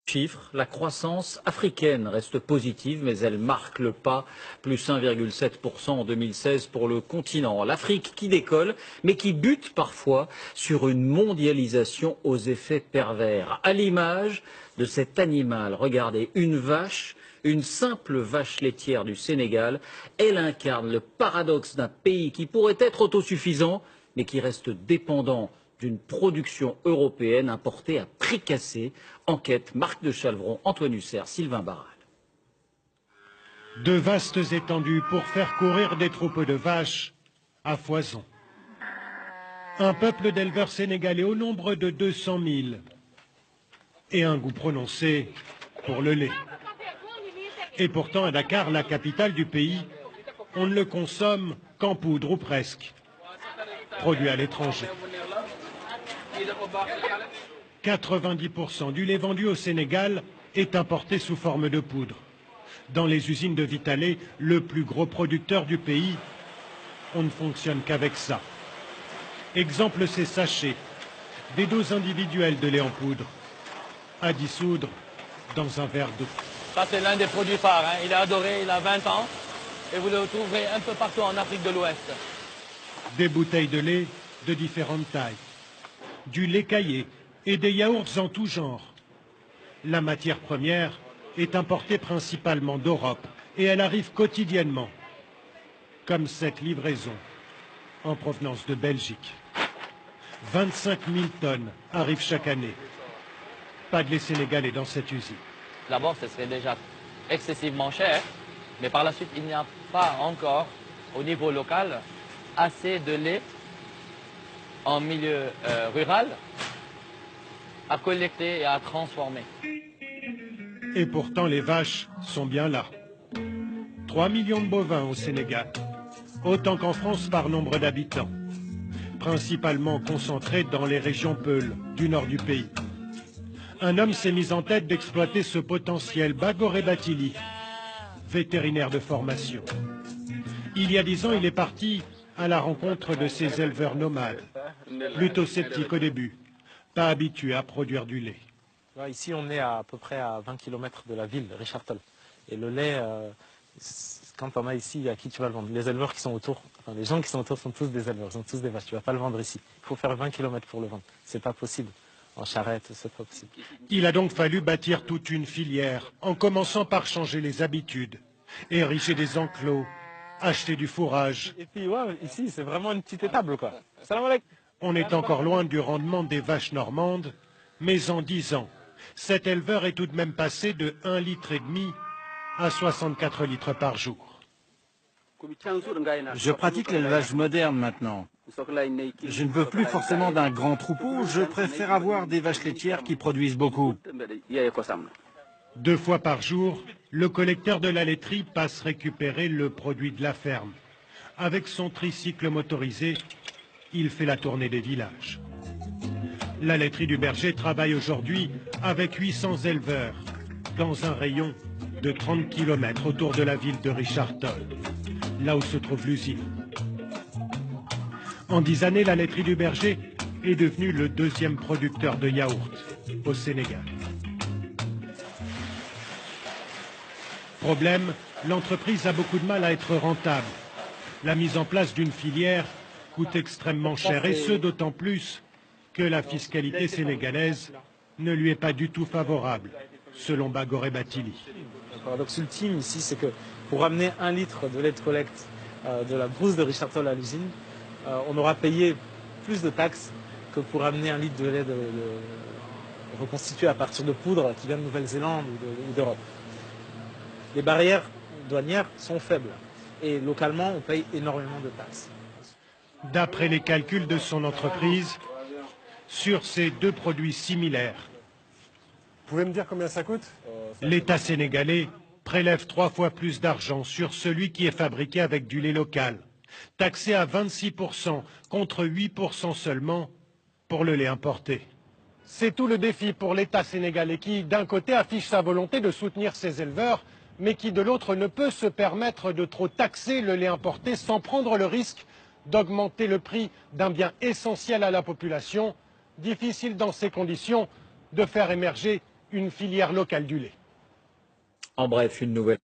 Chiffres, la croissance africaine reste positive, mais elle marque le pas, plus 1,7% en 2016 pour le continent. L'Afrique qui décolle, mais qui bute parfois sur une mondialisation aux effets pervers. À l'image de cet animal, regardez, une vache, une simple vache laitière du Sénégal, elle incarne le paradoxe d'un pays qui pourrait être autosuffisant, mais qui reste dépendant d'une production européenne importée à prix cassé. Enquête, Marc de Chalvron, Antoine Hussert, Sylvain Barral. De vastes étendues pour faire courir des troupeaux de vaches à foison. Un peuple d'éleveurs sénégalais au nombre de 200 000 et un goût prononcé pour le lait. Et pourtant, à Dakar, la capitale du pays, on ne le consomme qu'en poudre ou presque, produit à l'étranger. 90% du lait vendu au Sénégal est importé sous forme de poudre. Dans les usines de Vitalait, le plus gros producteur du pays, on ne fonctionne qu'avec ça. Exemple, ces sachets, des doses individuelles de lait en poudre, à dissoudre dans un verre d'eau. Ça, c'est l'un des produits phares, hein. Il est adoré, il a 20 ans, et vous le trouverez un peu partout en Afrique de l'Ouest. Des bouteilles de lait de différentes tailles, du lait caillé et des yaourts en tout genre. La matière première est importée principalement d'Europe et elle arrive quotidiennement, comme cette livraison en provenance de Belgique. 25 000 tonnes arrivent chaque année. Pas de lait sénégalais dans cette usine. D'abord, ce serait déjà excessivement cher, mais par la suite, il n'y a pas encore, au niveau local, assez de lait en milieu rural à collecter et à transformer. Et pourtant, les vaches sont bien là. 3 millions de bovins au Sénégal, autant qu'en France par nombre d'habitants, principalement concentrés dans les régions peules du nord du pays. Un homme s'est mis en tête d'exploiter ce potentiel, Bagoré Batili, vétérinaire de formation. Il y a 10 ans, il est parti à la rencontre de ces éleveurs nomades, plutôt sceptiques au début, pas habitués à produire du lait. Ici, on est à peu près à 20 km de la ville, Richard-Toll. Et le lait, quand on a ici, à qui tu vas le vendre? Les éleveurs qui sont autour, enfin, les gens qui sont autour sont tous des éleveurs, sont tous des vaches. Tu ne vas pas le vendre ici. Il faut faire 20 km pour le vendre. C'est pas possible. En charrette, c'est pas possible. Il a donc fallu bâtir toute une filière, en commençant par changer les habitudes, ériger des enclos, acheter du fourrage. Et puis, ouais, ici, c'est vraiment une petite étable, quoi. Salam alaikum. On est encore loin du rendement des vaches normandes, mais en 10 ans, cet éleveur est tout de même passé de 1,5 litre à 64 litres par jour. Je pratique l'élevage moderne maintenant. Je ne veux plus forcément d'un grand troupeau, je préfère avoir des vaches laitières qui produisent beaucoup. 2 fois par jour, le collecteur de la laiterie passe récupérer le produit de la ferme. Avec son tricycle motorisé, il fait la tournée des villages. La laiterie du Berger travaille aujourd'hui avec 800 éleveurs dans un rayon de 30 km autour de la ville de Richard-Toll, là où se trouve l'usine. En 10 années, la laiterie du Berger est devenue le 2e producteur de yaourt au Sénégal. Problème, l'entreprise a beaucoup de mal à être rentable. La mise en place d'une filière coûte extrêmement cher, et ce d'autant plus que la fiscalité sénégalaise ne lui est pas du tout favorable, selon Bagoré Batili. Le paradoxe ultime ici, c'est que pour amener 1 litre de lait de collecte de la brousse de Richard-Toll à l'usine, on aura payé plus de taxes que pour amener 1 litre de lait reconstitué à partir de poudre qui vient de Nouvelle-Zélande ou d'Europe. Les barrières douanières sont faibles et localement, on paye énormément de taxes. D'après les calculs de son entreprise, sur ces 2 produits similaires, Vous pouvez me dire combien ça coûte? l'État sénégalais prélève 3 fois plus d'argent sur celui qui est fabriqué avec du lait local, taxé à 26% contre 8% seulement pour le lait importé. C'est tout le défi pour l'État sénégalais qui, d'un côté, affiche sa volonté de soutenir ses éleveurs, mais qui, de l'autre, ne peut se permettre de trop taxer le lait importé sans prendre le risque d'augmenter le prix d'un bien essentiel à la population. Difficile dans ces conditions de faire émerger une filière locale du lait. En bref, une nouvelle